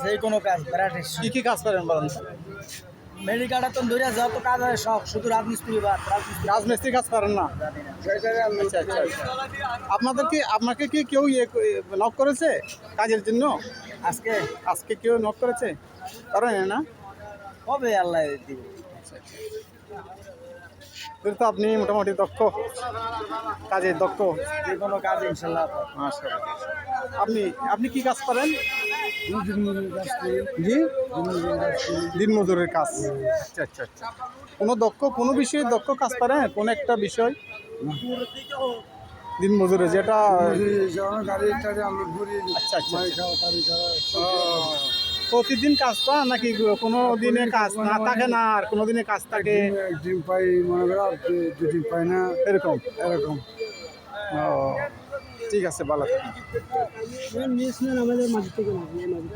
যে কোনো কাজ ব্যারাটিস কি কি কাজ করেন বলেন তো? মেডিকালটা তো ধরে যত কাজ হয় সব শুধু রাজমিস্ত্রি বাদ রাজমিস্ত্রি রাজমিস্ত্রি কাজ করেন না? জানি না। আচ্ছা আচ্ছা আচ্ছা। আপনাকে কি কেউ নক করেছে কাজের জন্য? আজকে আজকে কেউ নক করেছে? করেন না? কবে আল্লাহ দিবে। তাহলে তো আপনি মোটামুটি দক্ষ, কাজে দক্ষ। যে কোনো কাজ ইনশাল্লাহ মাশাআল্লাহ। আপনি আপনি কি কাজ করেন? জি, দিনমজুরের কাজ। আচ্ছা আচ্ছা আচ্ছা। কোনো বিষয়ে দক্ষ কাজ করেন? কোনো একটা বিষয় দিনমজুরে যেটা আচ্ছা আচ্ছা আচ্ছা। প্রতিদিন কাজ পান নাকি কোনো দিনে কাজ না থাকে না আর কোনো দিনে কাজ থাকে? একদিন পাই মনে করো দুদিন পাই না, এরকম এরকম। ও ঠিক আছে, ভালো থাকুন।